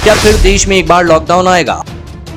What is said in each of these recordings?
क्या फिर देश में एक बार लॉकडाउन आएगा?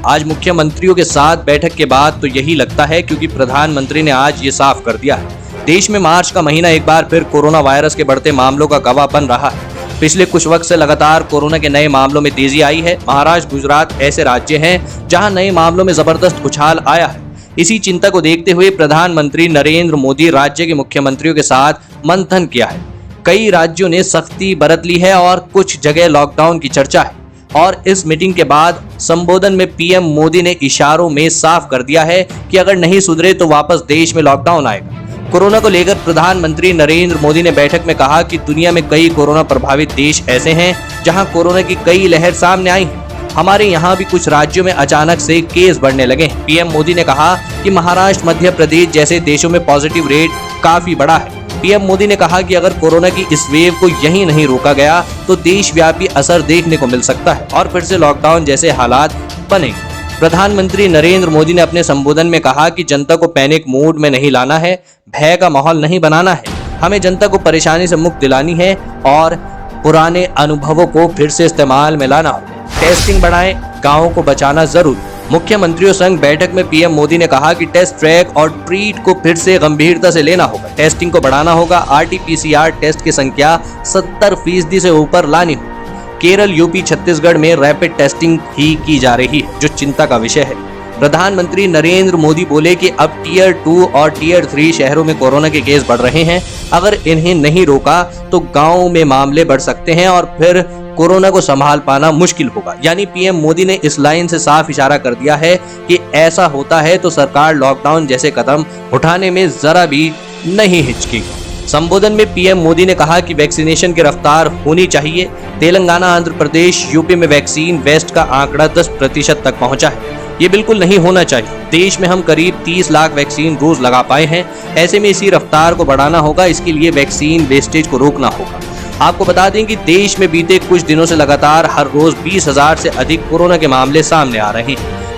आज मुख्यमंत्रियों के साथ बैठक के बाद तो यही लगता है, क्योंकि प्रधानमंत्री ने आज ये साफ कर दिया है। देश में मार्च का महीना एक बार फिर कोरोना वायरस के बढ़ते मामलों का गवाह बन रहा है। पिछले कुछ वक्त से लगातार कोरोना के नए मामलों में तेजी आई है। महाराष्ट्र, गुजरात ऐसे राज्य हैं जहां नए मामलों में जबरदस्त उछाल आया है। इसी चिंता को देखते हुए प्रधानमंत्री नरेंद्र मोदी राज्य के मुख्यमंत्रियों के साथ मंथन किया है। कई राज्यों ने सख्ती बरत ली है और कुछ जगह लॉकडाउन की चर्चा है। और इस मीटिंग के बाद संबोधन में पीएम मोदी ने इशारों में साफ कर दिया है कि अगर नहीं सुधरे तो वापस देश में लॉकडाउन आएगा। कोरोना को लेकर प्रधानमंत्री नरेंद्र मोदी ने बैठक में कहा कि दुनिया में कई कोरोना प्रभावित देश ऐसे हैं जहां कोरोना की कई लहर सामने आई है। हमारे यहाँ भी कुछ राज्यों में अचानक से केस बढ़ने लगे। पीएम मोदी ने कहा कि महाराष्ट्र, मध्य प्रदेश जैसे देशों में पॉजिटिव रेट काफी बढ़ा है। पीएम मोदी ने कहा कि अगर कोरोना की इस वेव को यहीं नहीं रोका गया तो देशव्यापी असर देखने को मिल सकता है और फिर से लॉकडाउन जैसे हालात बनेंगे। प्रधानमंत्री नरेंद्र मोदी ने अपने संबोधन में कहा कि जनता को पैनिक मूड में नहीं लाना है, भय का माहौल नहीं बनाना है। हमें जनता को परेशानी से मुक्त दिलानी है और पुराने अनुभवों को फिर से इस्तेमाल में लाना होगा। टेस्टिंग बढ़ाएं, गांवों को बचाना जरूरी। मुख्यमंत्रियों संग बैठक में पीएम मोदी ने कहा कि टेस्ट, ट्रैक और ट्रीट को फिर से गंभीरता से लेना होगा। टेस्टिंग को बढ़ाना होगा। आरटी-पीसीआर टेस्ट की संख्या 70% से ऊपर लानी होगी। केरल, यूपी, छत्तीसगढ़ में रैपिड टेस्टिंग ही की जा रही है, जो चिंता का विषय है। प्रधानमंत्री नरेंद्र मोदी बोले कि अब टियर 2 और टियर 3 शहरों में कोरोना के केस बढ़ रहे हैं। अगर इन्हें नहीं रोका तो गांव में मामले बढ़ सकते हैं और फिर कोरोना को संभाल पाना मुश्किल होगा। यानी पीएम मोदी ने इस लाइन से साफ इशारा कर दिया है कि ऐसा होता है तो सरकार लॉकडाउन जैसे कदम उठाने में जरा भी नहीं हिचकेगी। संबोधन में पीएम मोदी ने कहा कि वैक्सीनेशन की रफ्तार होनी चाहिए। तेलंगाना, आंध्र प्रदेश, यूपी में वैक्सीन वेस्ट का आंकड़ा 10% तक पहुंचा है। ये बिल्कुल नहीं होना चाहिए। देश में हम करीब 30 लाख वैक्सीन रोज लगा पाए हैं। ऐसे में इसी रफ्तार को बढ़ाना होगा। इसके लिए वैक्सीन वेस्टेज को रोकना होगा। आपको बता दें कि देश में बीते कुछ दिनों से लगातार हर रोज 20,000 से अधिक कोरोना के मामले सामने आ रहे हैं।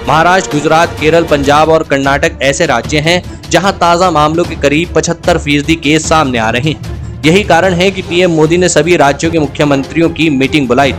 महाराष्ट्र, गुजरात, केरल, पंजाब और कर्नाटक ऐसे राज्य हैं जहां ताजा मामलों के करीब 75% केस सामने आ रहे हैं। यही कारण है कि पीएम मोदी ने सभी राज्यों के मुख्यमंत्रियों की मीटिंग बुलाई।